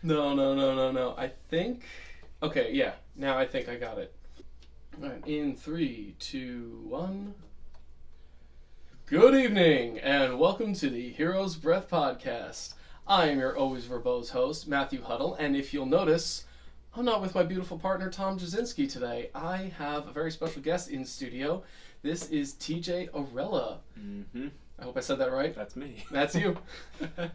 No. Okay, yeah. Now I think I got it. All right, in 3, 2, 1. Good evening, and welcome to the Hero's Breath podcast. I am your always verbose host, Matthew Huddle, and if you'll notice, I'm not with my beautiful partner, Tom Jasinski, today. I have a very special guest in studio. This is TJ Arella. Mm-hmm. I hope I said that right. That's me. That's you. That's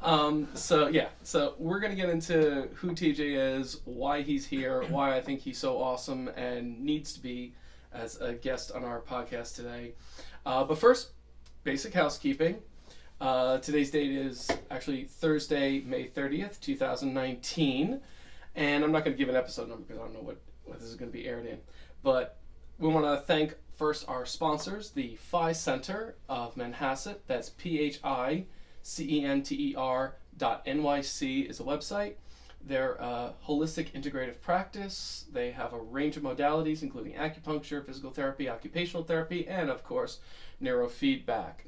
right. So we're going to get into who TJ is, why he's here, why I think he's so awesome and needs to be as a guest on our podcast today. But first, basic housekeeping. Today's date is actually Thursday, May 30th, 2019. And I'm not going to give an episode number because I don't know what this is going to be aired in. But we want to thank first our sponsors, the Phi Center of Manhasset. That's PHICENTER.NYC is a website. They're a holistic integrative practice. They have a range of modalities, including acupuncture, physical therapy, occupational therapy, and of course, neurofeedback.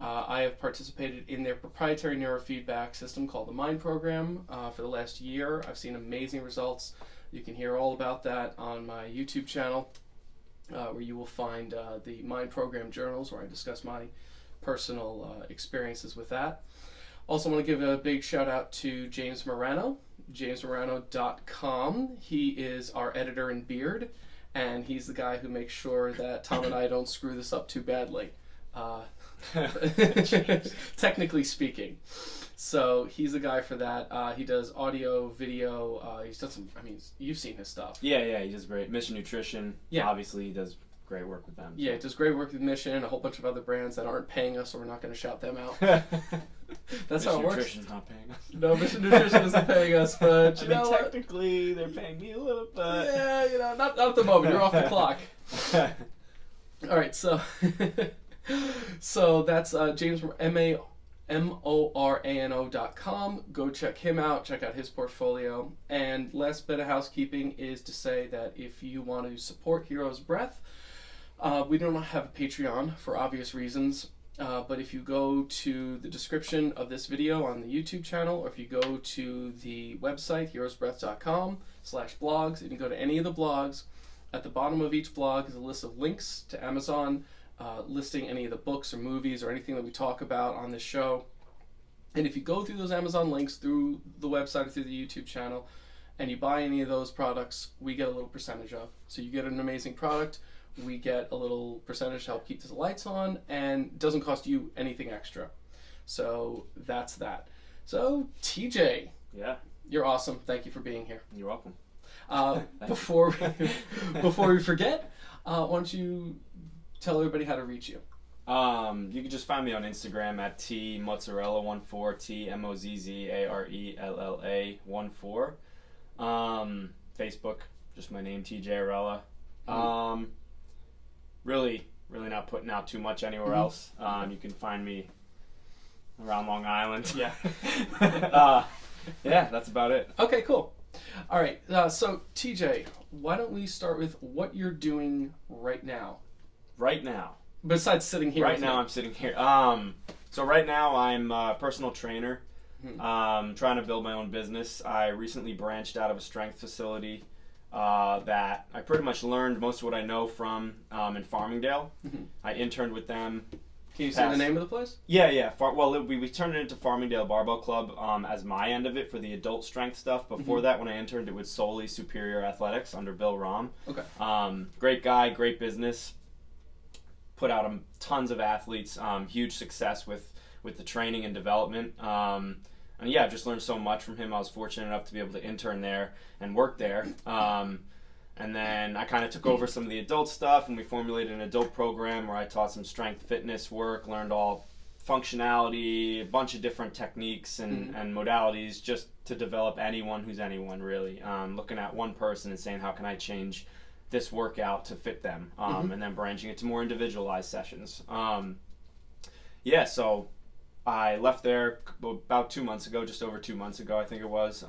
I have participated in their proprietary neurofeedback system called the Mind Program for the last year. I've seen amazing results. You can hear all about that on my YouTube channel, where you will find the Mind Program journals where I discuss my personal experiences with that. Also want to give a big shout out to James Morano, jamesmorano.com. He is our editor in Beard, and he's the guy who makes sure that Tom and I don't screw this up too badly. Technically speaking. So he's the guy for that. He does audio, video. He's done some, you've seen his stuff. Yeah, he does great. Mission Nutrition, yeah. Obviously he does great work with them. So. Yeah, he does great work with Mission and a whole bunch of other brands that aren't paying us, so we're not going to shout them out. That's how it works. Mission Nutrition's not paying us. No, Mission Nutrition isn't paying us, but technically they're paying me a little bit. Yeah, not at the moment. You're off the clock. All right, so that's James MORANO.com. Go check him out. Check out his portfolio. And last bit of housekeeping is to say that if you want to support Hero's Breath, we don't have a Patreon for obvious reasons. But if you go to the description of this video on the YouTube channel, or if you go to the website, heroesbreath.com/blogs, you can go to any of the blogs. At the bottom of each blog is a list of links to Amazon, listing any of the books or movies or anything that we talk about on this show. And if you go through those Amazon links through the website or through the YouTube channel, and you buy any of those products, we get a little percentage of. So you get an amazing product, we get a little percentage to help keep the lights on, and it doesn't cost you anything extra. So that's that. So TJ, yeah, you're awesome. Thank you for being here. You're welcome. Before we forget, why don't you tell everybody how to reach you? You can just find me on Instagram at tmozzarella14, TMOZZARELLA14. Facebook, just my name, TJ Arella. Really not putting out too much anywhere else. You can find me around Long Island. Yeah. Yeah, that's about it. Okay, cool. All right, so TJ, why don't we start with what you're doing right now? Right now? Besides sitting here. Right now I'm sitting here. So right now I'm a personal trainer, trying to build my own business. I recently branched out of a strength facility that I pretty much learned most of what I know from in Farmingdale. I interned with them. Can you say the name of the place? Yeah. We turned it into Farmingdale Barbell Club as my end of it for the adult strength stuff. Before that, when I interned, it was solely Superior Athletics under Bill Rahm. Okay. Great guy, great business. Put out tons of athletes, huge success with the training and development. And yeah, I've just learned so much from him. I was fortunate enough to be able to intern there and work there. And then I kind of took over some of the adult stuff, and we formulated an adult program where I taught some strength fitness work, learned all functionality, a bunch of different techniques and modalities just to develop anyone who's anyone, really. Looking at one person and saying, how can I change this workout to fit them? And then branching it to more individualized sessions. So I left there about 2 months ago, just over 2 months ago, I think it was.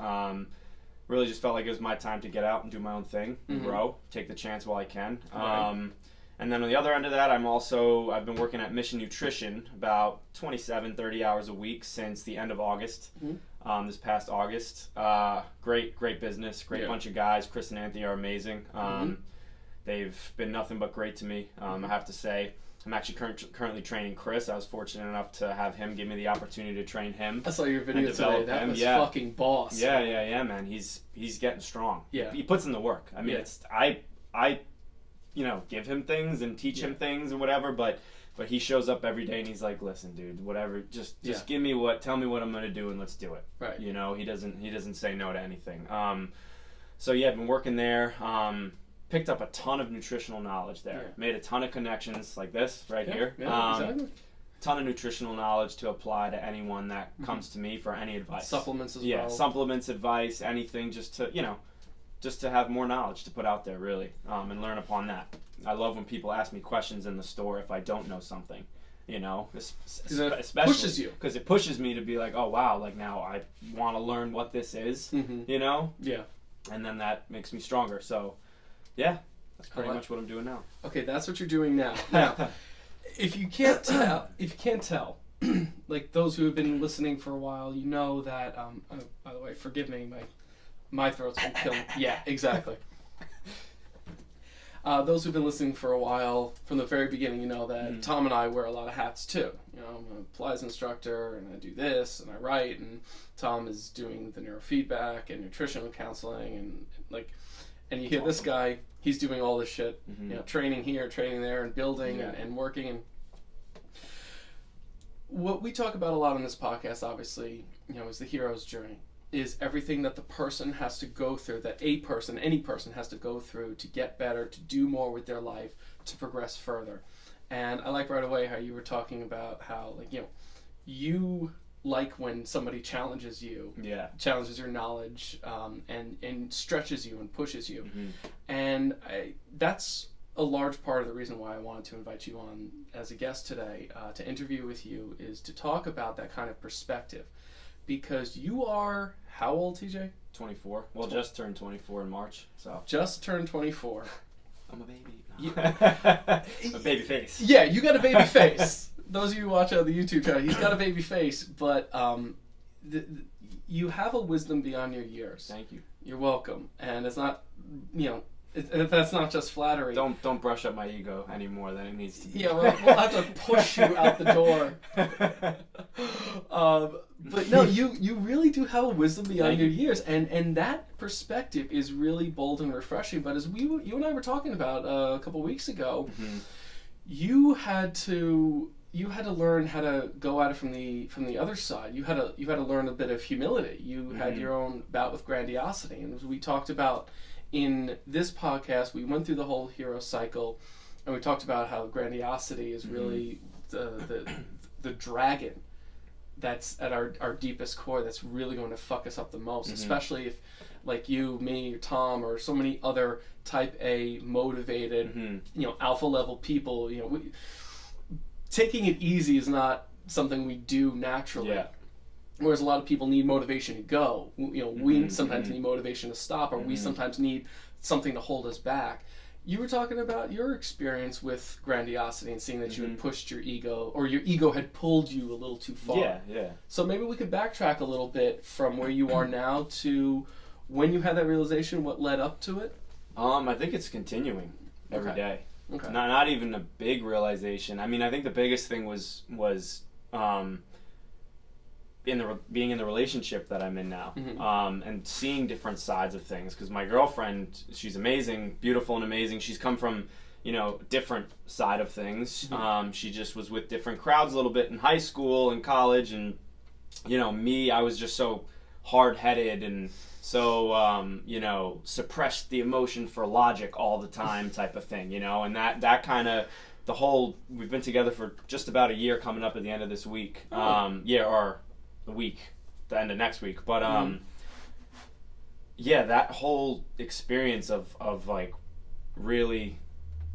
Really just felt like it was my time to get out and do my own thing, and grow, take the chance while I can. Right. And then on the other end of that, I've been working at Mission Nutrition about 27, 30 hours a week since the end of August. this past August. Great business, great bunch of guys. Chris and Anthony are amazing. They've been nothing but great to me, I have to say. I'm actually currently training Chris. I was fortunate enough to have him give me the opportunity to train him. I saw your video today. That was fucking boss. Yeah, man. He's getting strong. Yeah. He puts in the work. I mean, I give him things and teach him things or whatever, but he shows up every day and he's like, listen, dude, whatever, just tell me what I'm gonna do and let's do it. Right. He doesn't say no to anything. So I've been working there. Picked up a ton of nutritional knowledge there. Made a ton of connections like this right here. Yeah, exactly. Ton of nutritional knowledge to apply to anyone that comes to me for any advice. Supplements as well. Yeah, supplements, advice, anything, just to have more knowledge to put out there, really, and learn upon that. I love when people ask me questions in the store if I don't know something, especially pushes you, because it pushes me to be like, oh wow, like now I want to learn what this is, Yeah. And then that makes me stronger. So, yeah, that's pretty much what I'm doing now. Okay, that's what you're doing now. Now, if you can't tell, like those who have been listening for a while, you know that. By the way, forgive me, my throat's been killing. Yeah, exactly. Those who've been listening for a while, from the very beginning, you know that Tom and I wear a lot of hats too. I'm a Pilates instructor, and I do this, and I write, and Tom is doing the neurofeedback and nutritional counseling, and you hear this guy, he's doing all this shit, training here, training there, and building and working. And what we talk about a lot on this podcast, obviously, is the hero's journey. Is everything that the person has to go through, that any person has to go through to get better, to do more with their life, to progress further. And I like right away how you were talking about how, you like when somebody challenges you, challenges your knowledge, and stretches you and pushes you. And that's a large part of the reason why I wanted to invite you on as a guest today, to interview with you, is to talk about that kind of perspective. Because you are, how old, TJ? 24. Well, just turned 24 in March. So just turned 24. I'm a baby. A baby face. Yeah, you got a baby face. Those of you who watch on the YouTube channel, he's got a baby face, but you have a wisdom beyond your years. Thank you. You're welcome. And it's not, that's not just flattery. Don't brush up my ego any more than it needs to be. Yeah, we'll have to push you out the door. But no, you really do have a wisdom beyond your years, and that perspective is really bold and refreshing. But as you and I were talking about a couple weeks ago, you had to learn how to go at it from the other side. You had to learn a bit of humility. You had your own bout with grandiosity, and as we talked about in this podcast, we went through the whole hero cycle, and we talked about how grandiosity is really the dragon that's at our deepest core, that's really going to fuck us up the most, especially if, like you, me, Tom, or so many other type A motivated, alpha level people, taking it easy is not something we do naturally. Yeah. Whereas a lot of people need motivation to go. We sometimes need motivation to stop, or we sometimes need something to hold us back. You were talking about your experience with grandiosity and seeing that you had pushed your ego, or your ego had pulled you a little too far. Yeah. So maybe we could backtrack a little bit from where you are now to when you had that realization, what led up to it? I think it's continuing every day. Okay. Not even a big realization. I mean, I think the biggest thing was being in the relationship that I'm in now, and seeing different sides of things. Because my girlfriend, she's amazing, beautiful and amazing. She's come from, different side of things. She just was with different crowds a little bit in high school and college, and me, I was just so hard-headed and so suppressed the emotion for logic all the time type of thing, and that kind of we've been together for just about a year, coming up at the end of this week, or the week, the end of next week, but that whole experience of like really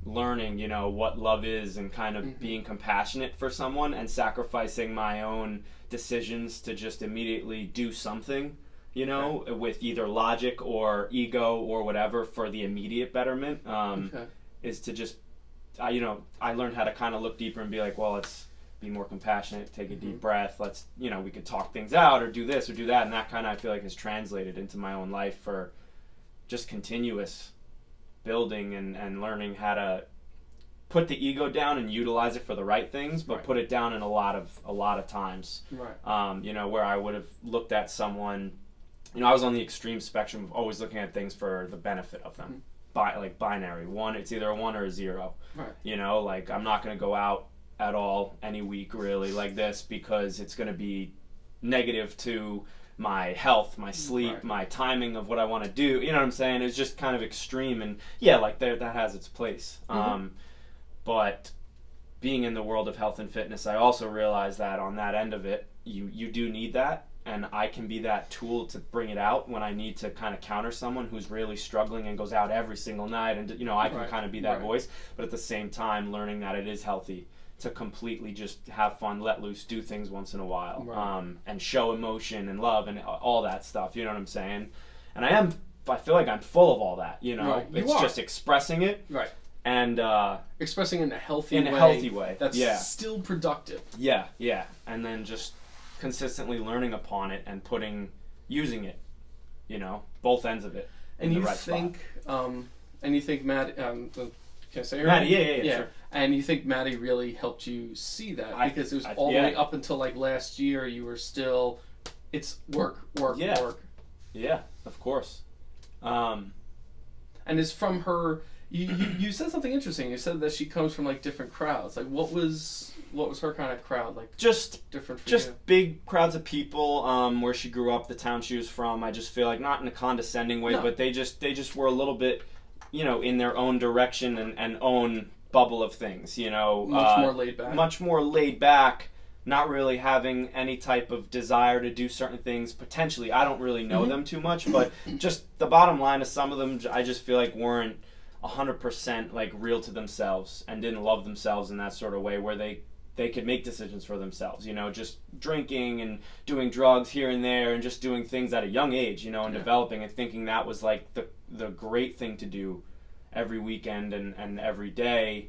learning what love is, and kind of being compassionate for someone, and sacrificing my own decisions to just immediately do something, with either logic or ego or whatever for the immediate betterment, is to just I learned how to kind of look deeper and be like, well, be more compassionate, take a deep breath. Let's, we could talk things out or do this or do that. And that kind of, I feel like, has translated into my own life for just continuous building and learning how to put the ego down and utilize it for the right things, but put it down in a lot of times. Right. Where I would have looked at someone, I was on the extreme spectrum of always looking at things for the benefit of them. Like binary. One, it's either a 1 or a 0. Right. Like I'm not going to go out at all any week really like this because it's going to be negative to my health, my sleep, my timing of what I want to do. You know what I'm saying? It's just kind of extreme, and like that has its place. But being in the world of health and fitness, I also realize that on that end of it, you do need that. And I can be that tool to bring it out when I need to kind of counter someone who's really struggling and goes out every single night. And, I can kind of be that voice. But at the same time, learning that it is healthy to completely just have fun, let loose, do things once in a while. And show emotion and love and all that stuff. You know what I'm saying? And I feel like I'm full of all that, It's just expressing it. Right. And expressing it in a healthy way. That's still productive. Yeah. And then just consistently learning upon it and using it, both ends of it. And you think, Maddie, can I say her Maddie? name? Yeah. Sure. And you think Maddie really helped you see that because it was all the way up until like last year, you were still, it's work. Yeah, of course. And it's from her. You said something interesting. You said that she comes from like different crowds. Like what was her kind of crowd like? Just different for you? Big crowds of people. Where she grew up, the town she was from. I just feel like not in a condescending way, but they just were a little bit, in their own direction and own bubble of things. Much more laid back. Much more laid back. Not really having any type of desire to do certain things. Potentially, I don't really know them too much, but just the bottom line is some of them I just feel like weren't 100% like real to themselves and didn't love themselves in that sort of way where they could make decisions for themselves, just drinking and doing drugs here and there and just doing things at a young age, and developing and thinking that was like the great thing to do every weekend and every day,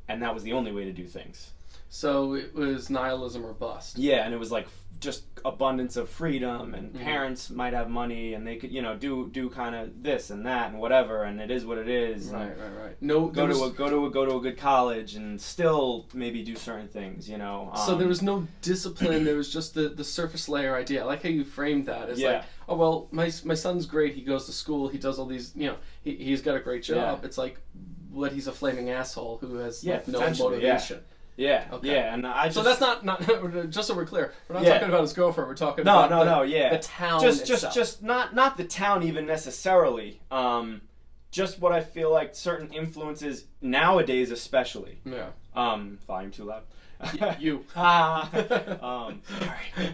and that was the only way to do things. So it was nihilism or bust. Yeah, and it was like just abundance of freedom, and parents might have money and they could do kind of this and that and whatever, and it is what it is. Right. No, go to a good college and still maybe do certain things. So there was no discipline. There was just the surface layer idea. I like how you framed that. It's like, oh well, my son's great. He goes to school. He does all these. He's got a great job. Yeah. It's like, but he's a flaming asshole who has no motivation. Yeah, okay. And so that's not just so we're clear. We're not talking about his girlfriend. We're talking about the town. Just not the town even necessarily. Just what I feel like certain influences nowadays, especially. Yeah. Volume too loud. You. Sorry.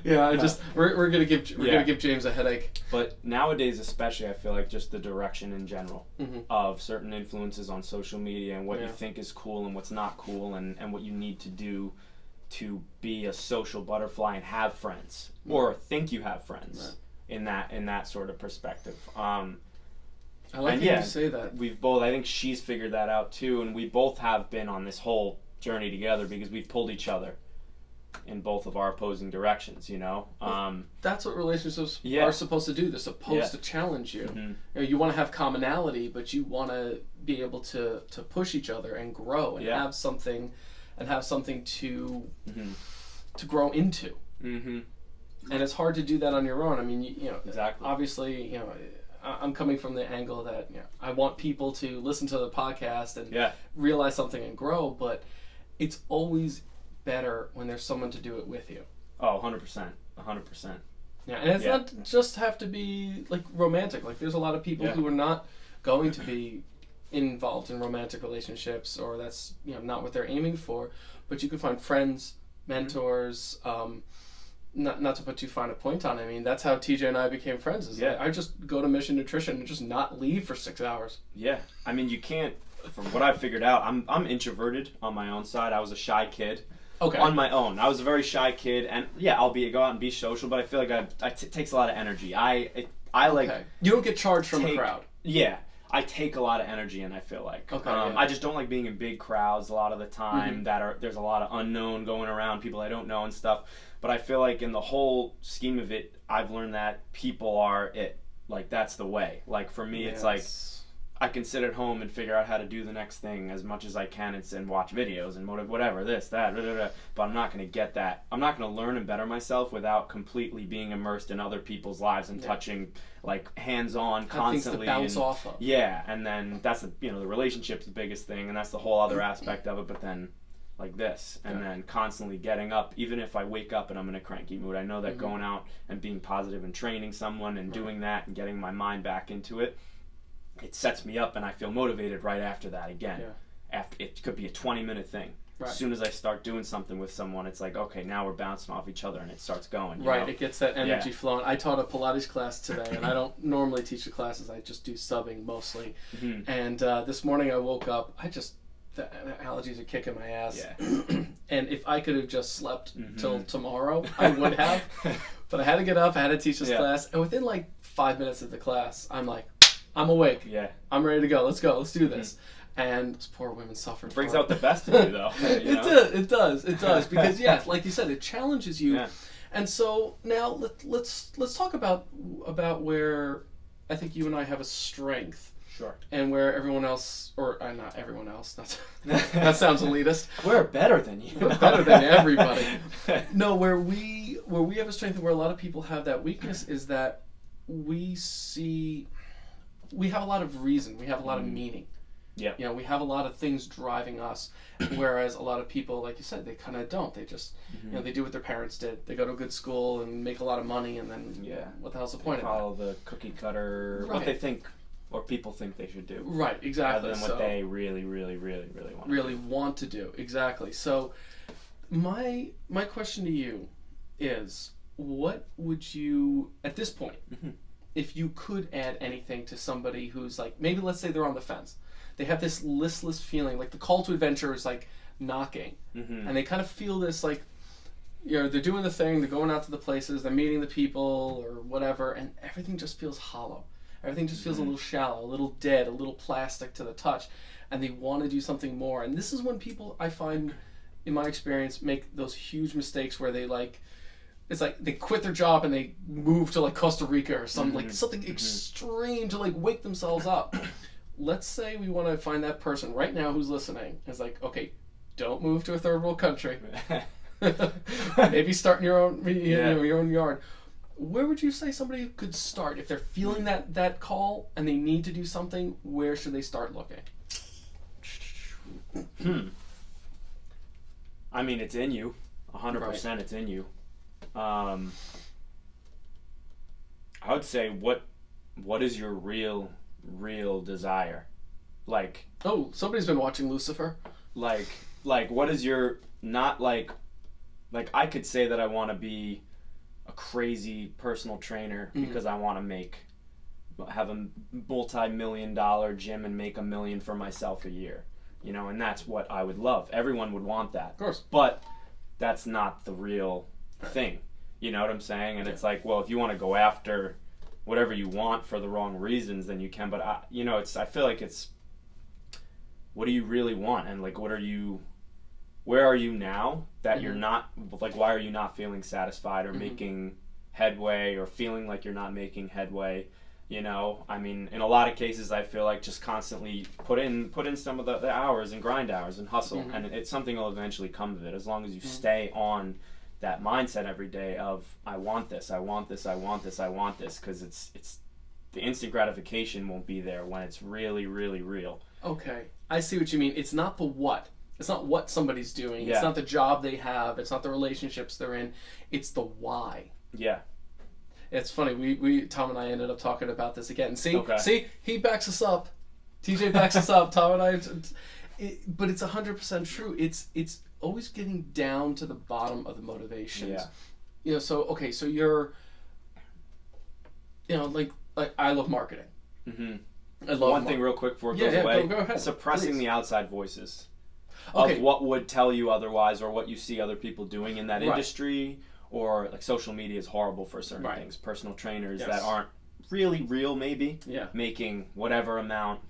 Yeah, we're gonna give James a headache. But nowadays, especially, I feel like just the direction in general of certain influences on social media and what you think is cool and what's not cool, and what you need to do to be a social butterfly and have friends or think you have friends in that sort of perspective. I like how you say that. We've both. I think she's figured that out too, and we both have been on this whole journey together because we've pulled each other in both of our opposing directions. That's what relationships are supposed to do. They're supposed to challenge you. You want to have commonality, but you want to be able to push each other and grow and have something to grow into. And it's hard to do that on your own. I mean, exactly. Obviously, I'm coming from the angle that I want people to listen to the podcast and realize something and grow, but it's always better when there's someone to do it with you. Oh, 100%. 100%. Yeah, and it's not just have to be like romantic. Like there's a lot of people who are not going to be involved in romantic relationships, or that's not what they're aiming for, but you can find friends, mentors, not to put too fine a point on it. I mean, that's how TJ and I became friends. I just go to Mission Nutrition and just not leave for 6 hours. Yeah. I mean, you can't, from what I've figured out, I'm introverted on my own side. I was a shy kid. Okay. On my own. I was a very shy kid, and I'll go out and be social, but I feel like it takes a lot of energy. I like... You don't get charged from a crowd. Yeah. I take a lot of energy in, I feel like. Okay, I just don't like being in big crowds a lot of the time there's a lot of unknown going around, people I don't know and stuff. But I feel like in the whole scheme of it, I've learned that people are it. Like, that's the way. Like, for me, it's like, I can sit at home and figure out how to do the next thing as much as I can and watch videos and whatever, this, that, blah, blah, blah. But I'm not going to get that. I'm not going to learn and better myself without completely being immersed in other people's lives and touching, like, hands-on constantly. Things to bounce off of. Yeah, and then that's, the relationship's the biggest thing, and that's the whole other aspect of it, but then, like this, and then constantly getting up, even if I wake up and I'm in a cranky mood. I know that going out and being positive and training someone and doing that and getting my mind back into it, it sets me up and I feel motivated right after that again. After it could be a 20-minute thing. As soon as I start doing something with someone, it's like, okay, now we're bouncing off each other and it starts going. You know? It gets that energy flowing. I taught a Pilates class today, and I don't normally teach the classes. I just do subbing mostly. And this morning I woke up, the allergies are kicking my ass. And if I could have just slept till tomorrow, I would have. But I had to get up, I had to teach this class, and within like 5 minutes of the class, I'm like, I'm awake. I'm ready to go. Let's do this. And those poor women suffered. It brings out the best in you, though. It does. Because like you said, it challenges you. And so now let's talk about where I think you and I have a strength. Sure. And where everyone else, or not everyone else, that sounds elitist. We're better than you. We're better than everybody. No, where we have a strength and where a lot of people have that weakness is that we have a lot of reason, we have a lot of meaning. We have a lot of things driving us, whereas a lot of people, like you said, they kind of don't. They just, they do what their parents did. They go to a good school and make a lot of money, and then what the hell's the point of that? Follow the cookie cutter, what they think. Or people think they should do. Right, exactly. Rather than what they really, really, really, really want to do. Really want to do, exactly. So my question to you is, what would you, at this point, if you could add anything to somebody who's like, maybe let's say they're on the fence. They have this listless feeling, like the call to adventure is like knocking. And they kind of feel this like, they're doing the thing, they're going out to the places, they're meeting the people or whatever, and everything just feels hollow. Everything just feels a little shallow, a little dead, a little plastic to the touch, and they want to do something more. And this is when people, I find, in my experience, make those huge mistakes where they it's like they quit their job and they move to like Costa Rica or something, like something extreme to like wake themselves up. Let's say we want to find that person right now who's listening. It's like, okay, don't move to a third world country. Maybe start in your own yard. Where would you say somebody could start if they're feeling that call and they need to do something? Where should they start looking? I mean, it's in you, 100%. It's in you. I would say, what is your real desire? Like, oh, somebody's been watching Lucifer. Like what is your not like I could say that I want to be a crazy personal trainer because I want to have a multi-million-dollar gym and make $1 million for myself a year, and that's what I would love. Everyone would want that, of course, but that's not the real thing. You know what I'm saying? And it's like, well, if you want to go after whatever you want for the wrong reasons, then you can. But I feel like it's, what do you really want, and like, where are you now that you're not, like, why are you not feeling satisfied or making headway or feeling like you're not making headway? I mean, in a lot of cases, I feel like just constantly put in some of the hours and grind hours and hustle, and it's something will eventually come of it as long as you stay on that mindset every day of, I want this, I want this, I want this, I want this, because it's the instant gratification won't be there when it's really, really real. Okay, I see what you mean. It's not the what. It's not what somebody's doing. It's not the job they have. It's not the relationships they're in. It's the why. Yeah. It's funny. We Tom and I ended up talking about this again. See, he backs us up. TJ backs us up. Tom and I. But it's 100% true. It's always getting down to the bottom of the motivations. Yeah. So you're, like I love marketing. I love one thing real quick before it goes away. Go ahead. Suppressing Please. The outside voices. Of what would tell you otherwise, or what you see other people doing in that industry, or like social media is horrible for certain things. Personal trainers that aren't really real, maybe. Yeah. Making whatever amount,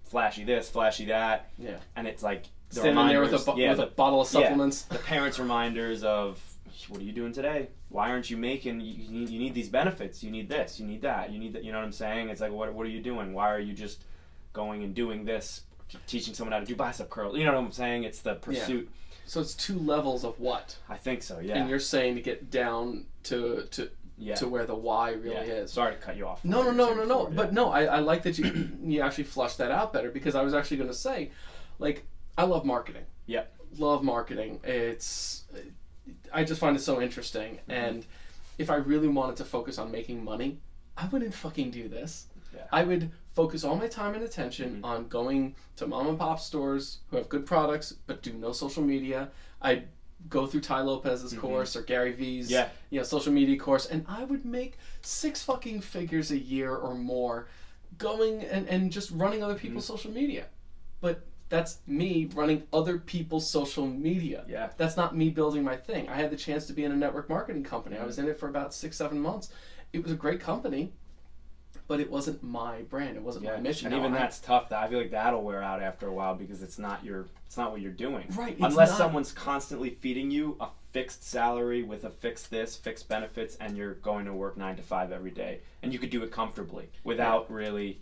flashy this, flashy that. Yeah. And it's like the standing there with a bottle of supplements. The parents' reminders of, what are you doing today? Why aren't you making? You need these benefits. You need this. You need that. You need that. You know what I'm saying? It's like, what are you doing? Why are you just going and doing this? Teaching someone how to do bicep curls. You know what I'm saying? It's the pursuit. Yeah. So it's 2 levels of what? I think so. Yeah. And you're saying to get down to where the why really is. Sorry to cut you off. No. But no, I like that you actually flushed that out better, because I was actually going to say, like, I love marketing. Yeah. Love marketing. I just find it so interesting. Mm-hmm. And if I really wanted to focus on making money, I wouldn't fucking do this. Yeah. I would focus all my time and attention on going to mom and pop stores who have good products but do no social media. I'd go through Ty Lopez's course or Gary V's social media course, and I would make 6 fucking figures a year or more going and just running other people's social media. But that's me running other people's social media. Yeah. That's not me building my thing. I had the chance to be in a network marketing company. I was in it for about 6-7 months. It was a great company, but it wasn't my brand. It wasn't my mission. And even that's tough. I feel like that'll wear out after a while, because it's not what you're doing. Right. Unless someone's constantly feeding you a fixed salary with a fixed benefits, and you're going to work 9 to 5 every day, and you could do it comfortably without really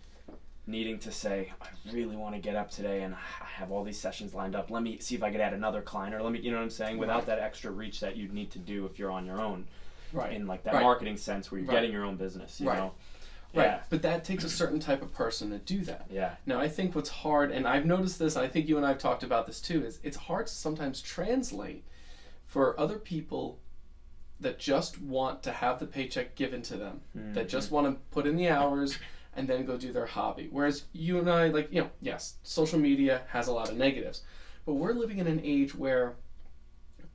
needing to say, I really want to get up today and I have all these sessions lined up. Let me see if I could add another client, or you know what I'm saying? Without that extra reach that you'd need to do if you're on your own. Right. In like that marketing sense where you're getting your own business, you know? Right, yeah. But that takes a certain type of person to do that. Yeah. Now, I think what's hard, and I've noticed this, and I think you and I have talked about this too, is it's hard to sometimes translate for other people that just want to have the paycheck given to them, that just want to put in the hours and then go do their hobby. Whereas you and I, yes, social media has a lot of negatives, but we're living in an age where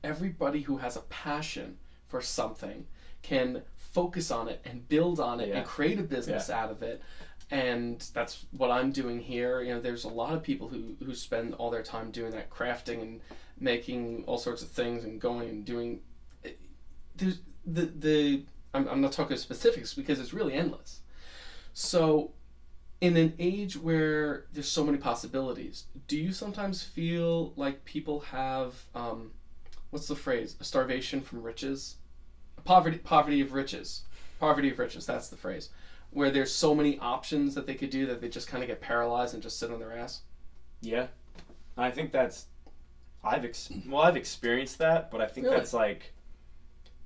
everybody who has a passion for something can focus on it and build on it and create a business out of it. And that's what I'm doing here. You know, there's a lot of people who spend all their time doing that, crafting and making all sorts of things and going and doing. There's I'm not talking specifics because it's really endless. So in an age where there's so many possibilities, do you sometimes feel like people have, what's the phrase? A starvation from riches? Poverty of riches. Poverty of riches, that's the phrase. Where there's so many options that they could do that they just kind of get paralyzed and just sit on their ass? Yeah. I think that's... I've experienced that, but I think that's like...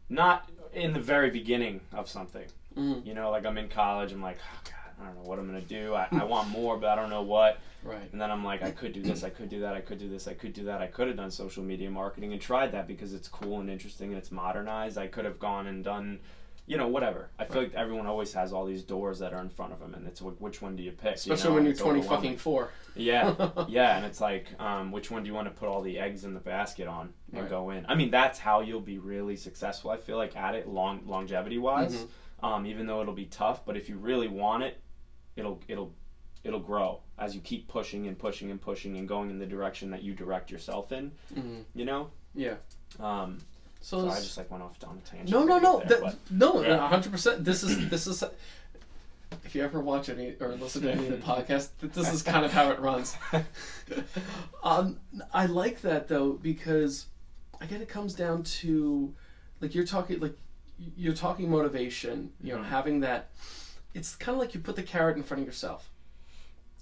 Not in the very beginning of something. Mm-hmm. You know, like I'm in college, I'm like, oh God, I don't know what I'm going to do. I want more, but I don't know what. Right. And then I'm like, I could do this, I could do that, I could do this, I could do that. I could have done social media marketing and tried that because it's cool and interesting and it's modernized. I could have gone and done, you know, whatever. I feel like everyone always has all these doors that are in front of them, and it's which one do you pick? Especially when you're 24. Yeah, yeah, and it's like, which one do you want to put all the eggs in the basket on and go in? I mean, that's how you'll be really successful, I feel like, at it longevity-wise. Mm-hmm. Even though it'll be tough, but if you really want it, it'll grow as you keep pushing and pushing and pushing and going in the direction that you direct yourself in. Mm-hmm. You know? Yeah. So I just went off on a tangent. No, 100%. This is. If you ever watch any or listen to any of the podcasts, this is kind of how it runs. I like that though, because again, it comes down to you're talking motivation. You know, having that. It's kind of like you put the carrot in front of yourself.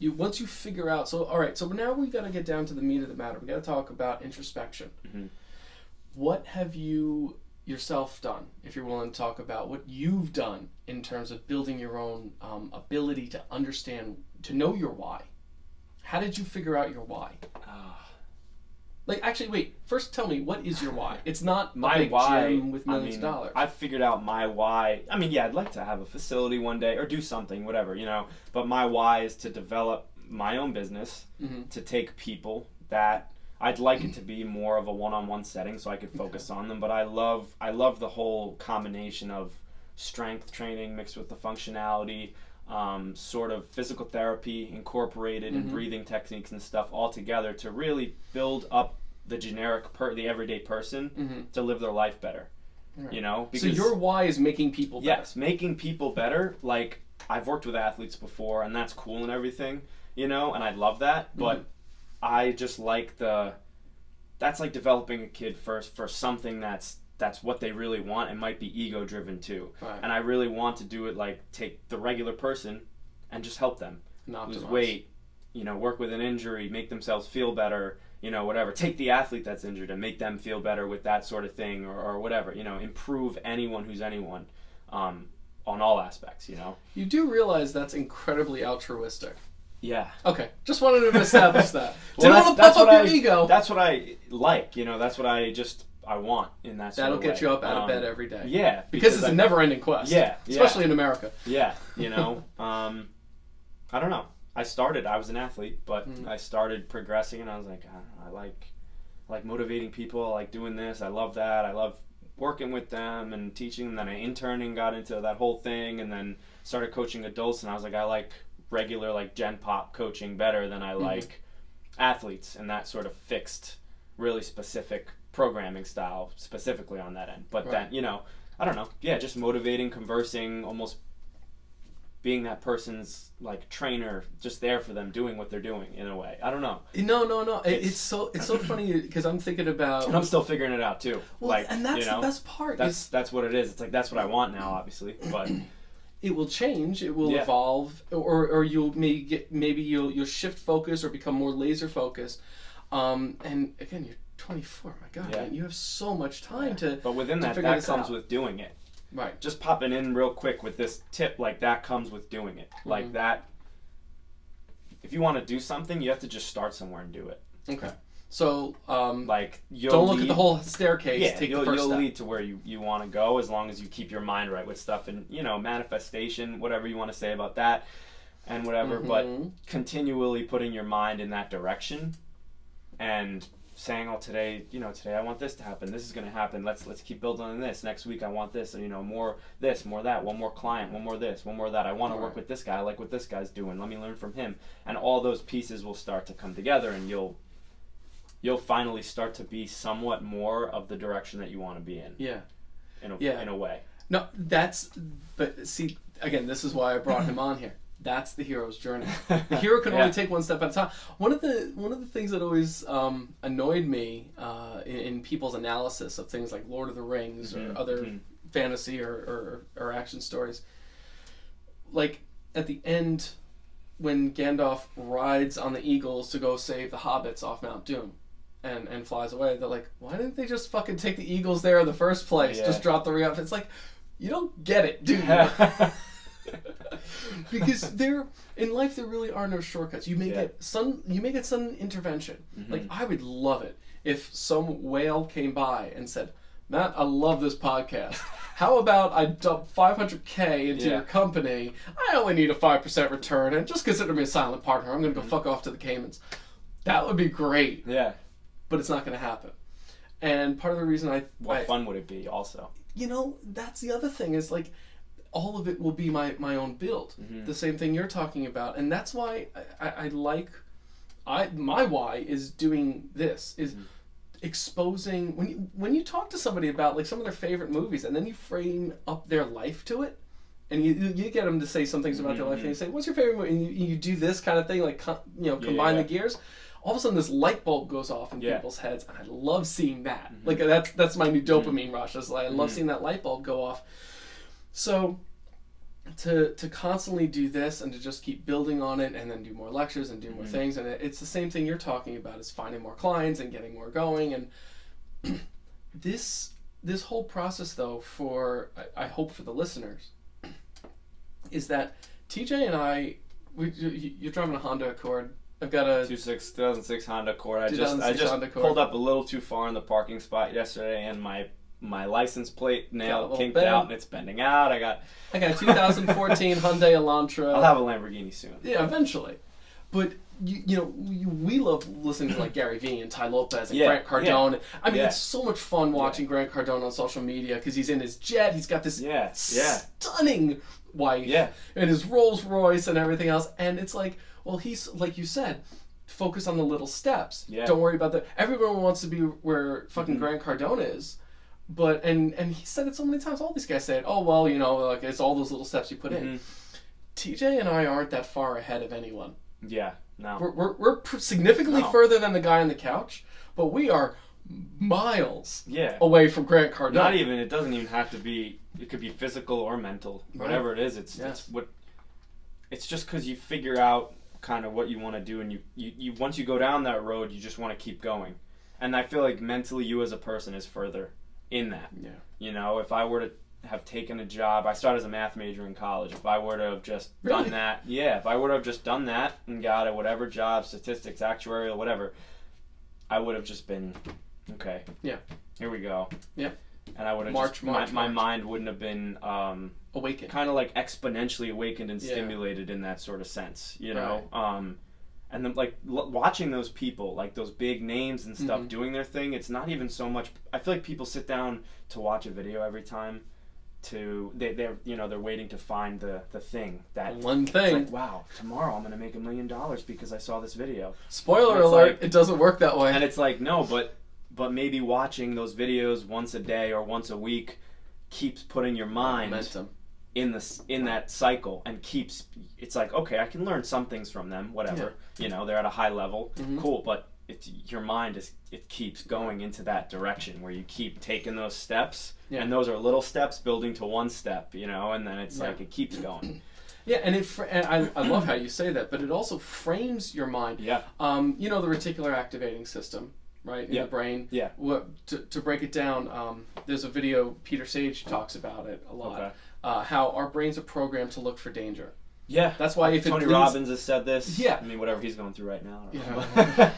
Once you figure out. So all right. So now we've got to get down to the meat of the matter. We got to talk about introspection. Mm-hmm. What have you yourself done, if you're willing to talk about what you've done in terms of building your own ability to understand, to know your why? How did you figure out your why? Actually, wait. First, tell me, what is your why? It's not my a big why, gym with millions of dollars. I've figured out my why. I mean, yeah, I'd like to have a facility one day or do something, whatever, you know. But my why is to develop my own business, to take people that... I'd like it to be more of a one-on-one setting so I could focus on them, but I love the whole combination of strength training mixed with the functionality, sort of physical therapy incorporated and breathing techniques and stuff all together to really build up the the everyday person to live their life better. Right. You know? Because, so your why is making people better. Yes, making people better. Like, I've worked with athletes before, and that's cool and everything, you know, and I love that, but I just like that's like developing a kid first for something that's what they really want. It might be ego driven too. Right. And I really want to do it like take the regular person and just help them lose weight, you know, work with an injury, make themselves feel better, you know, whatever. Take the athlete that's injured and make them feel better with that sort of thing, or whatever, you know, improve anyone who's anyone on all aspects, you know. You do realize that's incredibly altruistic. Yeah. Okay, just wanted to establish that. Well, Didn't want to pump up your ego. That's what I like, you know, that's what I want in that sort That'll of way. get you up out of bed every day. Yeah. Because it's a never-ending quest. Yeah. Especially in America. Yeah, you know. I don't know. I was an athlete, but I started progressing, and I was like, I don't know, I like motivating people, I like doing this, I love that, I love working with them and teaching them. Then I interned and got into that whole thing, and then started coaching adults, and I was like, I like regular like Gen Pop coaching better than I like athletes and that sort of fixed, really specific programming style specifically on that end. But then, you know, I don't know, just motivating, conversing, almost being that person's like trainer, just there for them, doing what they're doing in a way. I don't know. No. It's so funny because I'm thinking about, and I'm still figuring it out too. Well, like, and that's you know, the best part. That's what it is. It's like that's what I want now, obviously, but. It will change. It will evolve, or you'll maybe you'll shift focus or become more laser focused. And again, you're 24. My God, man, you have so much time to. But within that comes with doing it. Right. Just popping in real quick with this tip, like that comes with doing it. Like that. If you want to do something, you have to just start somewhere and do it. Okay. So, like, don't look at the whole staircase. Yeah, take the first you'll step. lead to where you want to go, as long as you keep your mind right with stuff, and, you know, manifestation, whatever you want to say about that, and whatever. But continually putting your mind in that direction, and saying, "Oh, today I want this to happen. This is going to happen. Let's keep building on this. Next week I want this. You know, more this, more that. One more client. One more this. One more that. I want to work with this guy. I like what this guy's doing. Let me learn from him." And all those pieces will start to come together, and you'll finally start to be somewhat more of the direction that you want to be in. Yeah. In a way. No, but see, again, this is why I brought him on here. That's the hero's journey. The hero can only take one step at a time. One of the things that always annoyed me in people's analysis of things like Lord of the Rings or other fantasy or action stories, like at the end when Gandalf rides on the eagles to go save the hobbits off Mount Doom and flies away, they're like, why didn't they just fucking take the eagles there in the first place? Just drop the ring. It's like, you don't get it, do you? Because in life there really are no shortcuts. You may get some intervention. Like, I would love it if some whale came by and said, "Matt, I love this podcast. How about I dump $500K into your company? I only need a 5% return, and just consider me a silent partner. I'm going to go fuck off to the Caymans." That would be great. Yeah. But it's not going to happen. And part of the reason What fun would it be also? You know, that's the other thing is, like, all of it will be my own build. The same thing you're talking about. And that's why my why is doing this, is exposing, when you talk to somebody about like some of their favorite movies and then you frame up their life to it, and you get them to say some things about their life, and you say, "What's your favorite movie?" And you do this kind of thing, like, combine the gears. All of a sudden, this light bulb goes off in people's heads, and I love seeing that. Like, that's my new dopamine rush. I love seeing that light bulb go off. So, to constantly do this and to just keep building on it, and then do more lectures and do more things, and it's the same thing you're talking about, is finding more clients and getting more going. And this whole process, though, I hope for the listeners, is that TJ and you're driving a Honda Accord. I've got a 2006 Honda Accord. I just pulled up a little too far in the parking spot yesterday, and my license plate nail kinked out, and it's bending out. I got a 2014 Hyundai Elantra. I'll have a Lamborghini soon. Yeah, eventually. But we love listening to like Gary Vee and Ty Lopez and Grant Cardone. Yeah. I mean, it's so much fun watching Grant Cardone on social media because he's in his jet. He's got this stunning wife and his Rolls Royce and everything else. And it's like, well, he's, like you said, focus on the little steps. Yeah. Don't worry about everyone wants to be where fucking Grant Cardone is. But, and he said it so many times, all these guys say it, oh, well, like, it's all those little steps you put in. TJ and I aren't that far ahead of anyone. Yeah, no. We're significantly further than the guy on the couch, but we are miles away from Grant Cardone. Not even, it doesn't even have to be, it could be physical or mental. Whatever it is, it's just because you figure out kind of what you want to do, and you once you go down that road, you just want to keep going. And I feel like mentally you as a person is further in that. Yeah. You know, if I were to have taken a job, I started as a math major in college. If I were to have just done that, if I would have just done that and got a whatever job, statistics, actuarial, whatever, I would have just been, okay. Yeah. Here we go. Yeah. And I would have my mind wouldn't have been awakened, kind of like exponentially awakened and stimulated in that sort of sense, you know. And then like watching those people, like those big names and stuff, doing their thing. It's not even so much. I feel like people sit down to watch a video every time. They're waiting to find the thing, that one thing. It's like, wow, tomorrow I'm gonna make $1 million because I saw this video. Spoiler alert! Like, it doesn't work that way. And it's like, no, but maybe watching those videos once a day or once a week keeps putting your mind momentum in that cycle, and keeps, it's like, okay, I can learn some things from them, whatever, they're at a high level, cool, but your mind it keeps going into that direction where you keep taking those steps, and those are little steps building to one step, and then it's like it keeps going. Yeah, and I love how you say that, but it also frames your mind. Yeah. The reticular activating system, right, in the brain. Yeah. To break it down, there's a video, Peter Sage talks about it a lot. Okay. How our brains are programmed to look for danger. Yeah. That's why if Tony Robbins has said this. Yeah. I mean, whatever he's going through right now. I don't know. Yeah.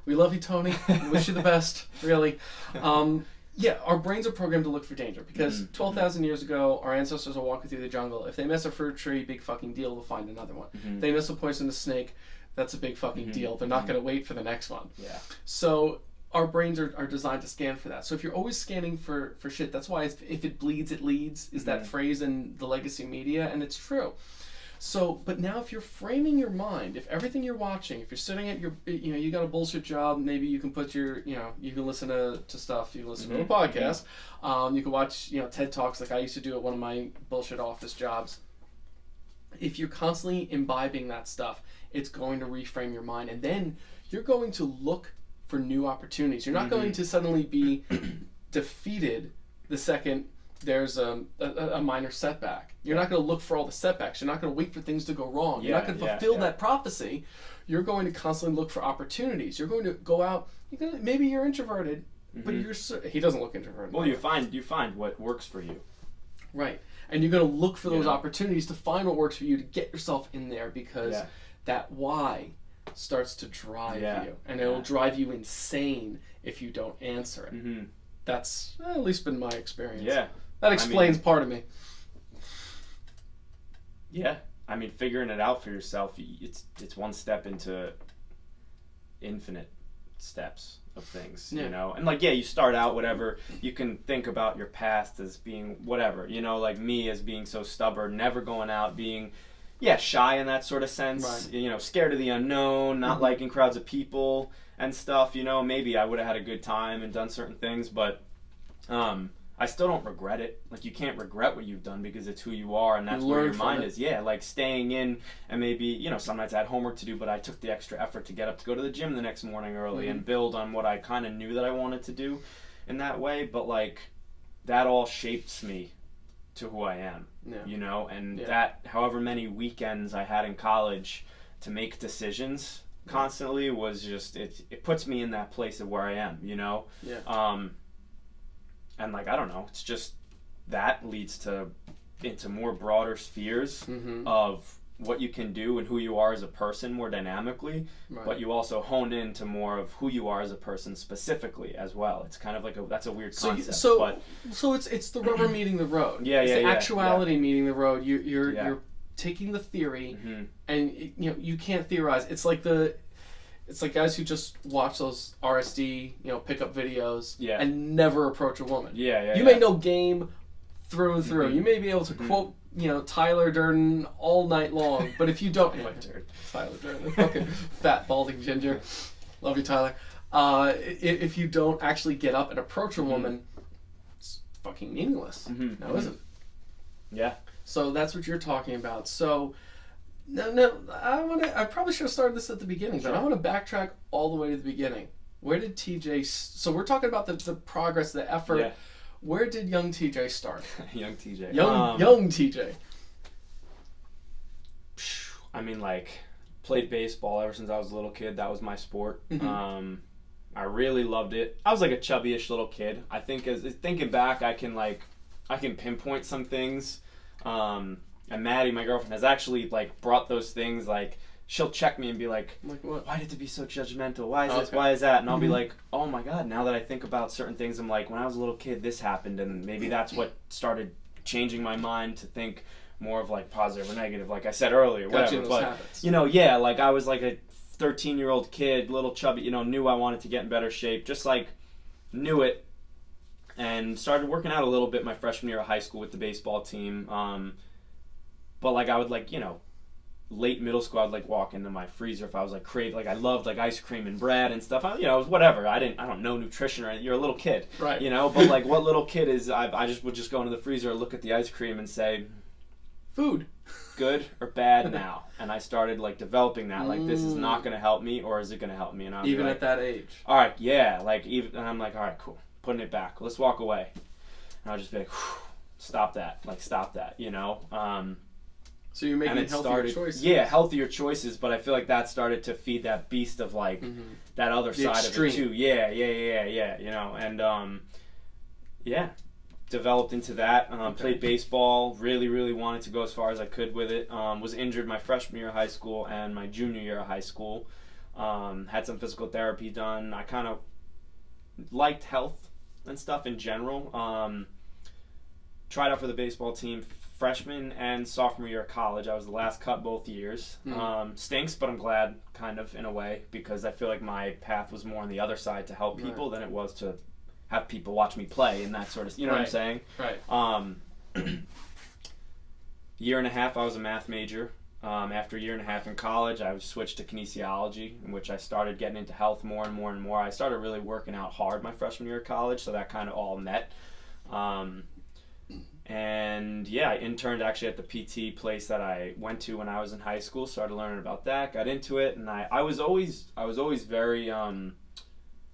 We love you, Tony. Wish you the best, really. Our brains are programmed to look for danger because 12,000 years ago, our ancestors are walking through the jungle. If they miss a fruit tree, big fucking deal, they'll find another one. If they miss a poisonous snake, that's a big fucking deal. They're not going to wait for the next one. Yeah. So our brains are designed to scan for that. So if you're always scanning for shit, that's why if it bleeds, it leads, is that phrase in the legacy media, and it's true. So, but now if you're framing your mind, if everything you're watching, if you're sitting at your, you got a bullshit job, maybe you can put your, you can listen to stuff, you can listen to a podcast, you can watch, TED Talks like I used to do at one of my bullshit office jobs. If you're constantly imbibing that stuff, it's going to reframe your mind, and then you're going to look for new opportunities. You're not going to suddenly be defeated the second there's a minor setback. You're not going to look for all the setbacks. You're not going to wait for things to go wrong. You're not going to fulfill that prophecy. You're going to constantly look for opportunities. You're going to go out. Maybe you're introverted, but he doesn't look introverted. Well, you find what works for you. Right. And you're going to look for those opportunities to find what works for you, to get yourself in there, because that why starts to drive you. And it'll drive you insane if you don't answer it. That's at least been my experience. Yeah. That explains part of me. Yeah. I mean, figuring it out for yourself, it's one step into infinite steps of things, And you start out whatever, you can think about your past as being whatever, like me as being so stubborn, never going out, being shy in that sort of sense, right. Scared of the unknown, not liking crowds of people and stuff, maybe I would have had a good time and done certain things, but I still don't regret it. Like, you can't regret what you've done because it's who you are, and that's where your mind is. Yeah, like staying in, and maybe, some nights I had homework to do, but I took the extra effort to get up to go to the gym the next morning early and build on what I kind of knew that I wanted to do in that way. But, that all shapes me to who I am, and that however many weekends I had in college to make decisions constantly was just, it puts me in that place of where I am, and I don't know, it's just that leads into more broader spheres of what you can do and who you are as a person more dynamically, but you also hone into more of who you are as a person specifically as well. It's kind of that's a weird concept. So it's the rubber meeting the road. It's the actuality meeting the road. You're taking the theory, and you can't theorize. It's like guys who just watch those RSD, pickup videos and never approach a woman. You may know game through and through. You may be able to quote, Tyler Durden all night long, but if you don't, Tyler Durden, fucking fat balding ginger, love you, Tyler. If you don't actually get up and approach a woman, it's fucking meaningless. Now, isn't it? Yeah. So that's what you're talking about. So No. I probably should have started this at the beginning, but I want to backtrack all the way to the beginning. Where did TJ? So we're talking about the progress, the effort. Yeah. Where did young TJ start? Young TJ. Young TJ. I mean, like, played baseball ever since I was a little kid. That was my sport. Mm-hmm. I really loved it. I was like a chubbyish little kid. I think thinking back, I can pinpoint some things. And Maddie, my girlfriend, has actually like brought those things. Like, she'll check me and be like what? Why did it be so judgmental? Why is this? Why is that? And I'll be like, oh my God, now that I think about certain things, I'm like, when I was a little kid, this happened, and maybe that's what started changing my mind to think more of like positive or negative, like I said earlier, whatever. But habits. Like I was like a 13-year-old kid, little chubby, knew I wanted to get in better shape, just like knew it, and started working out a little bit my freshman year of high school with the baseball team. But like I would late middle school, I'd like walk into my freezer if I was like crave, like I loved like ice cream and bread and stuff. It was whatever. I don't know nutrition or anything. You're a little kid, right? But like what little kid is? I just would just go into the freezer, look at the ice cream, and say, food, good or bad now. And I started like developing that. Like, this is not going to help me, or is it going to help me? And I'm even like, at that age. All right, yeah. Like even, and I'm like, all right, cool. Putting it back. Let's walk away. And I'll just be like, stop that. Like, stop that. So you're making healthier choices. Yeah, healthier choices, but I feel like that started to feed that beast of like that other the side extreme. of it too. Yeah, and developed into that. Played baseball, really wanted to go as far as I could with it. Was injured my freshman year of high school and my junior year of high school. Had some physical therapy done. I kind of liked health and stuff in general. Tried out for the baseball team freshman and sophomore year of college. I was the last cut both years. Stinks, but I'm glad, kind of, in a way, because I feel like my path was more on the other side to help people than it was to have people watch me play and that sort of, what I'm saying? Right. Year and a half, I was a math major. After a year and a half in college, I switched to kinesiology, in which I started getting into health more and more and more. I started really working out hard my freshman year of college, so that kind of all met. And yeah, I interned actually at the PT place that I went to when I was in high school. Started learning about that, got into it, and I was always very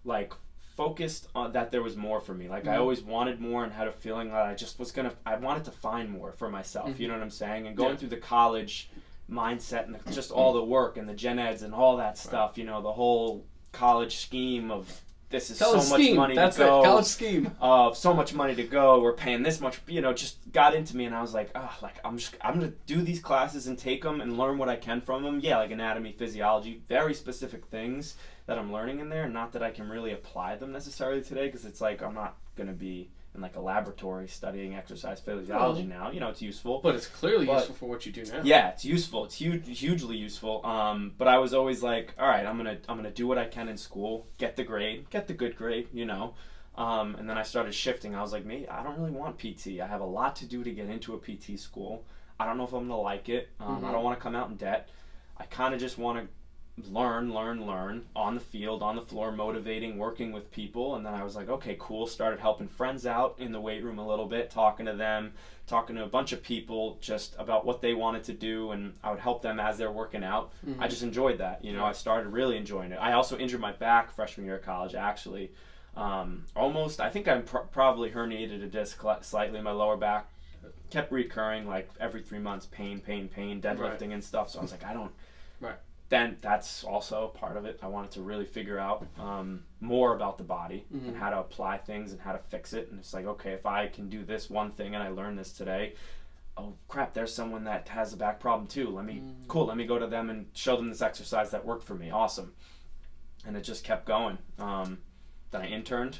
like focused on that there was more for me. Like I always wanted more and had a feeling that I just was I wanted to find more for myself. You know what I'm saying? And going through the college mindset and just all the work and the gen eds and all that stuff, the whole college scheme of this is college so much scheme. money That's to go. It. College scheme. So much money to go. We're paying this much. Just got into me, and I was like, I'm gonna do these classes and take them and learn what I can from them. Yeah, like anatomy, physiology, very specific things that I'm learning in there. Not that I can really apply them necessarily today, because it's like I'm not gonna be in like a laboratory studying exercise physiology now. It's useful. But it's clearly useful for what you do now. Yeah, it's useful. It's hugely useful. But I was always like, all right, I'm gonna do what I can in school, get the good grade, and then I started shifting. I was like, I don't really want PT. I have a lot to do to get into a PT school. I don't know if I'm gonna like it. I don't want to come out in debt. I kind of just want to learn on the field, on the floor, motivating, working with people. And then I was like, okay, cool. Started helping friends out in the weight room a little bit, talking to them, talking to a bunch of people just about what they wanted to do, and I would help them as they're working out. I just enjoyed that. I started really enjoying it. I also injured my back freshman year of college, actually. I think I probably herniated a disc slightly in my lower back. Kept recurring, like every 3 months, pain, deadlifting and stuff. So I was like, Then that's also part of it. I wanted to really figure out more about the body and how to apply things and how to fix it. And it's like, okay, if I can do this one thing and I learned this today, oh crap, there's someone that has a back problem too. Let me go to them and show them this exercise that worked for me. Awesome. And it just kept going. Then I interned,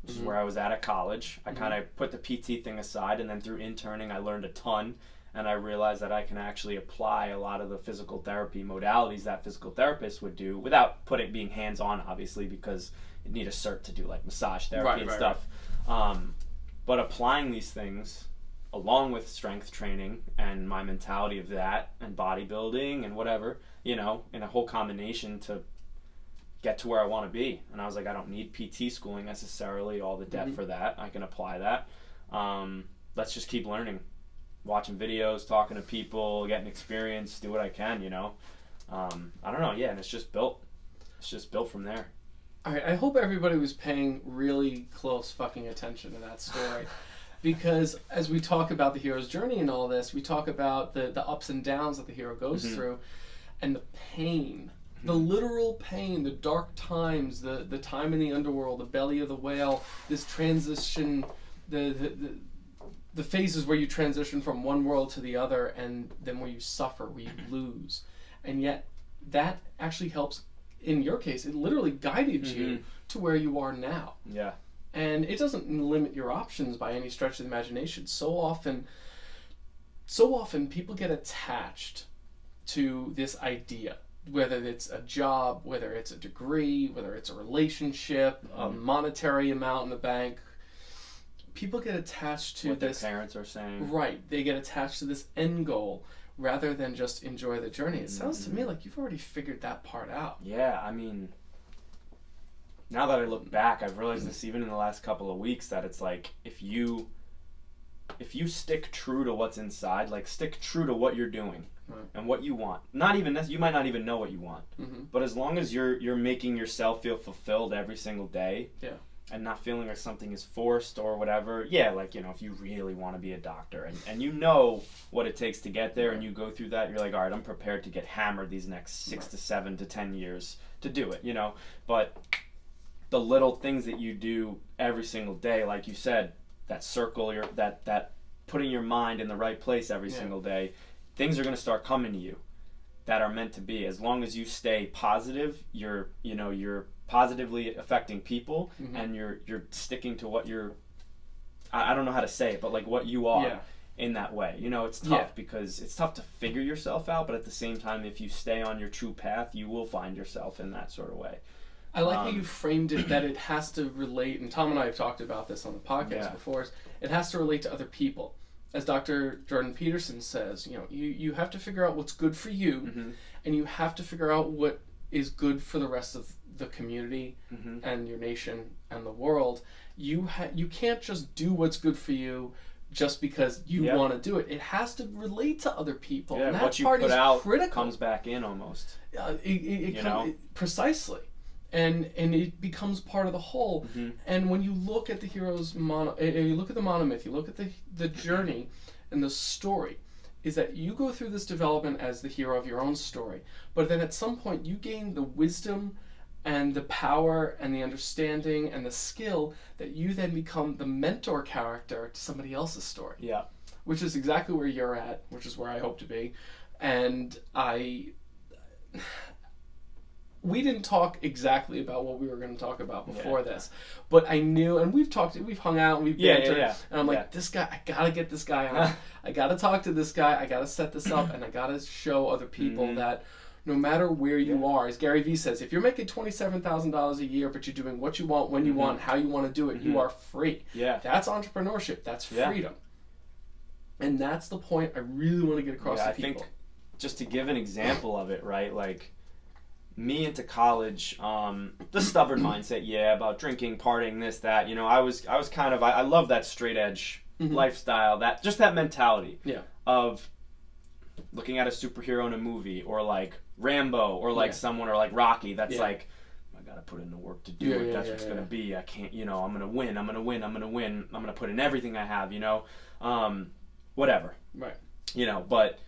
which is where I was at college. I kind of put the PT thing aside, and then through interning I learned a ton. And I realized that I can actually apply a lot of the physical therapy modalities that physical therapists would do without being hands-on, obviously, because you need a cert to do like massage therapy and stuff. But applying these things along with strength training and my mentality of that and bodybuilding and whatever, in a whole combination to get to where I want to be. And I was like, I don't need PT schooling necessarily, all the debt for that. I can apply that. Let's just keep learning. watching videos, talking to people, getting experience, do what I can, you know. I don't know, yeah, and it's just built from there. All right, I hope everybody was paying really close fucking attention to that story. Because as we talk about the hero's journey and all this, we talk about the ups and downs that the hero goes through, and the pain, the literal pain, the dark times, the time in the underworld, the belly of the whale, this transition, the phases where you transition from one world to the other, and then where you suffer, where you lose. And yet that actually helps, in your case, it literally guided you to where you are now. Yeah. And it doesn't limit your options by any stretch of the imagination. So often people get attached to this idea, whether it's a job, whether it's a degree, whether it's a relationship, a monetary amount in the bank. People get attached to what this. Their parents are saying. Right. They get attached to this end goal rather than just enjoy the journey. It sounds to me like you've already figured that part out. Yeah, I mean, now that I look back, I've realized this even in the last couple of weeks, that it's like, if you stick true to what's inside, like stick true to what you're doing and what you want. Not even you might not even know what you want, but as long as you're making yourself feel fulfilled every single day, and not feeling like something is forced or whatever. Yeah, like, you know, if you really want to be a doctor and you know what it takes to get there, and you go through that, you're like, all right, I'm prepared to get hammered these next 6 to 7 to 10 years to do it, you know. But the little things that you do every single day, like you said, that circle, that putting your mind in the right place every single day, things are going to start coming to you that are meant to be. As long as you stay positive, you're positively affecting people, and you're sticking to what you're, I don't know how to say it, but like what you are in that way. You know, it's tough because it's tough to figure yourself out, but at the same time, if you stay on your true path, you will find yourself in that sort of way. I like how you framed it, that it has to relate, and Tom and I have talked about this on the podcast before, it has to relate to other people. As Dr. Jordan Peterson says, you know, you have to figure out what's good for you, and you have to figure out what is good for the rest of the community and your nation and the world. You can't just do what's good for you just because you want to do it. It has to relate to other people. Yeah, and that what you part put is out critical. comes back in almost. Precisely. And it becomes part of the whole. And when you look at the hero's you look at the monomyth, you look at the journey and the story, is that you go through this development as the hero of your own story, but then at some point you gain the wisdom and the power and the understanding and the skill that you then become the mentor character to somebody else's story. Yeah. Which is exactly where you're at, which is where I hope to be. And we didn't talk exactly about what we were going to talk about before this, but I knew, and we've hung out, and we've bantered, and I'm like, this guy, I gotta get this guy on. I gotta talk to this guy, I gotta set this up, and I gotta show other people that no matter where you are, as Gary Vee says, if you're making $27,000 a year, but you're doing what you want, when you want, how you want to do it, you are free. Yeah. That's entrepreneurship. That's freedom. And that's the point I really want to get across to people. I think, just to give an example of it, right, like, me into college, the stubborn mindset, about drinking, partying, this, that, you know, I was kind of, I love that straight edge lifestyle, that mentality of looking at a superhero in a movie, or like Rambo, or like someone, or like Rocky, that's like, I gotta put in the work to do it, that's what's gonna be, I can't, you know, I'm gonna win, I'm gonna put in everything I have, you know, whatever. Right. You know, but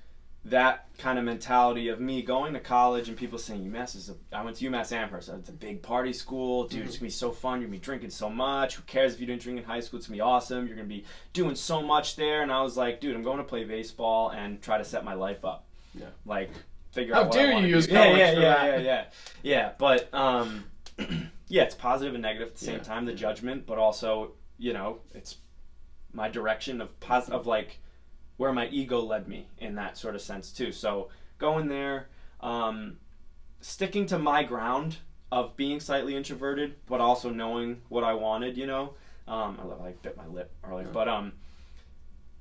that kind of mentality of me going to college and people saying I went to UMass Amherst, it's a big party school, dude, it's gonna be so fun, you're gonna be drinking so much, who cares if you didn't drink in high school, it's gonna be awesome, you're gonna be doing so much there. And I was like, dude, I'm going to play baseball and try to set my life up, like figure out what I want to do. How dare you use college for that. Yeah, but it's positive and negative at the same time, the judgment, but also, you know, it's my direction of positive, like where my ego led me in that sort of sense too. So going there, sticking to my ground of being slightly introverted, but also knowing what I wanted, you know. I bit my lip earlier, but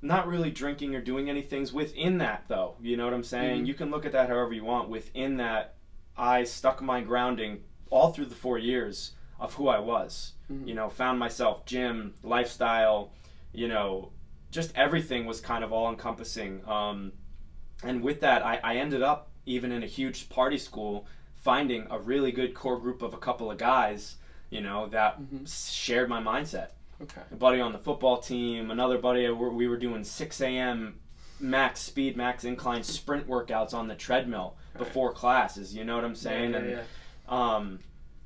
not really drinking or doing any things within that, though. You know what I'm saying? You can look at that however you want. Within that, I stuck my grounding all through the 4 years of who I was. You know, found myself, gym, lifestyle, you know, just everything was kind of all encompassing. And with that, I ended up, even in a huge party school, finding a really good core group of a couple of guys, that shared my mindset. Okay. A buddy on the football team, another buddy, we were doing 6 a.m. max speed, max incline sprint workouts on the treadmill before classes, you know what I'm saying?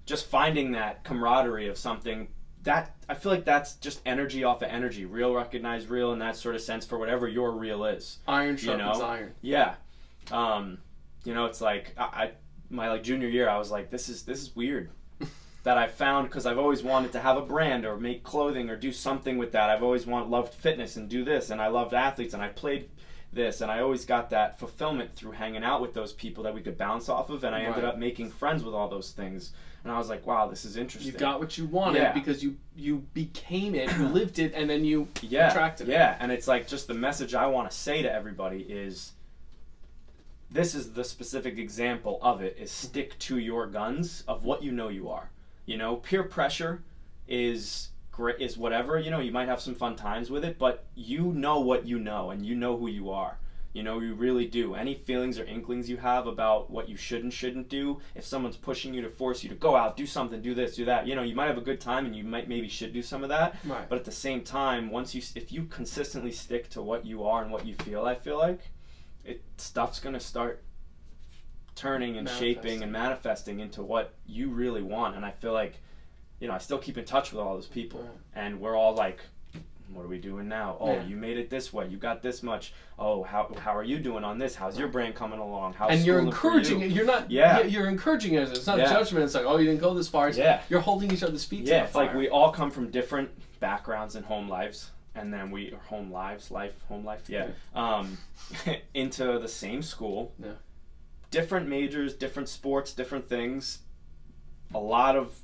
Just finding that camaraderie of something that I feel like that's just energy off of energy, real recognized real in that sort of sense for whatever your real is. Iron sharpens iron. Yeah. It's like my junior year, I was like, this is weird that I found, because I've always wanted to have a brand or make clothing or do something with that. I've always loved fitness and do this, and I loved athletes, and I played this, and I always got that fulfillment through hanging out with those people that we could bounce off of, and I ended up making friends with all those things. And I was like, wow, this is interesting. You got what you wanted because you became it, you lived it, and then you attracted it. Yeah, and it's like, just the message I want to say to everybody is, this is the specific example of it, is stick to your guns of what you know you are. Peer pressure is great, is whatever, you might have some fun times with it, but you know what you know, and you know who you are. You really do. Any feelings or inklings you have about what you should and shouldn't do, if someone's pushing you to force you to go out, do something, do this, do that, you might have a good time and you maybe should do some of that. Right. But at the same time, if you consistently stick to what you are and what you feel, I feel like stuff's going to start turning and shaping and manifesting into what you really want. And I feel like, I still keep in touch with all those people, and we're all like, what are we doing now? Oh, you made it this way. You got this much. Oh, how are you doing on this? How's your brand coming along? How's you're encouraging it. You're not. Yeah. You're encouraging it. It's not judgment. It's like, oh, you didn't go this far. You're holding each other's feet to the fire. It's like we all come from different backgrounds and home lives, and then home life, into the same school. Yeah. Different majors, different sports, different things. A lot of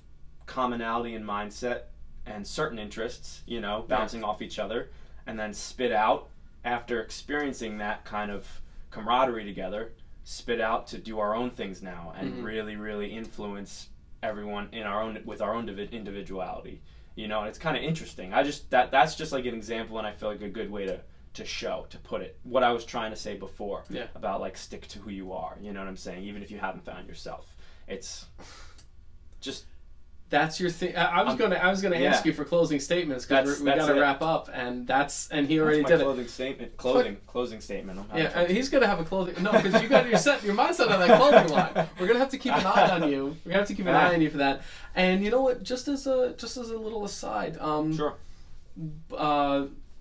commonality in mindset and certain interests, bouncing off each other, and then spit out after experiencing that kind of camaraderie together, spit out to do our own things now and really, really influence everyone with our own individuality. And it's kind of interesting. That's just like an example, and I feel like a good way to put it, what I was trying to say before about like stick to who you are, you know what I'm saying, even if you haven't found yourself. It's just, that's your thing. I was gonna ask you for closing statements, because we got to wrap up, and he already did it. Closing statement. And he's gonna have a clothing. No, because you got your mindset on that clothing line. We're gonna have to keep an eye on you. We're gonna have to keep an eye on you for that. And you know what? Just as a little aside. Sure.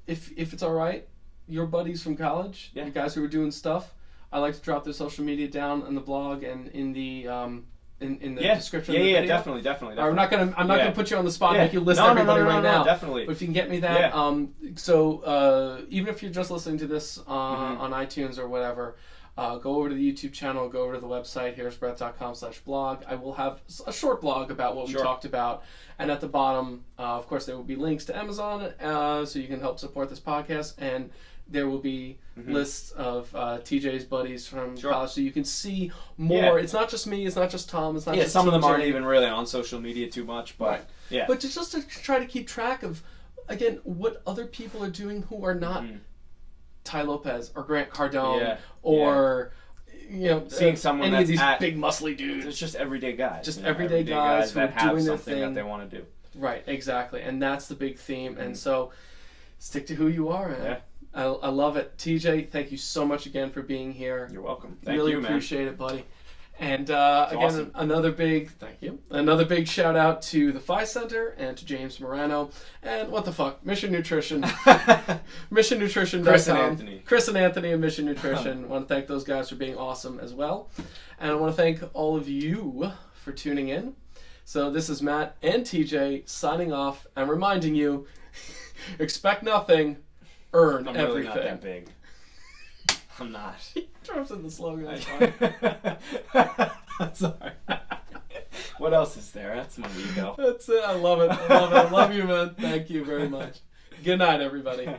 If it's all right, your buddies from college, the guys who were doing stuff, I like to drop their social media down on the blog and in the in the description of the video. Definitely. I'm not gonna put you on the spot and make you list everybody right now. Definitely. But if you can get me that, so even if you're just listening to this on iTunes or whatever, go over to the YouTube channel, go over to the website, here'sbrett.com/blog. I will have a short blog about what we talked about, and at the bottom, of course, there will be links to Amazon, so you can help support this podcast, and there will be lists of TJ's buddies from college, so you can see more. It's not just me, it's not just Tom, it's not just some TJ. of them aren't even really on social media too much, but but just to try to keep track of, again, what other people are doing who are not Ty Lopez or Grant Cardone or seeing someone any that's of these big muscly dudes. It's just everyday guys. Just everyday guys who are doing their thing that they want to do. Right, exactly, and that's the big theme. And so, stick to who you are, man. Yeah. I love it. TJ, thank you so much again for being here. You're welcome. Really appreciate it, buddy. And again, awesome. Another big shout out to the Phi Center and to James Morano and Mission Nutrition, missionnutrition.com. Chris and Anthony and Mission Nutrition. I want to thank those guys for being awesome as well, and I want to thank all of you for tuning in. So this is Matt and TJ signing off and reminding you: expect nothing, earn everything. I'm really not that big. I'm not. He drops in the slogan. I'm sorry. What else is there? That's my ego. That's it. I love it. I love you, man. Thank you very much. Good night, everybody.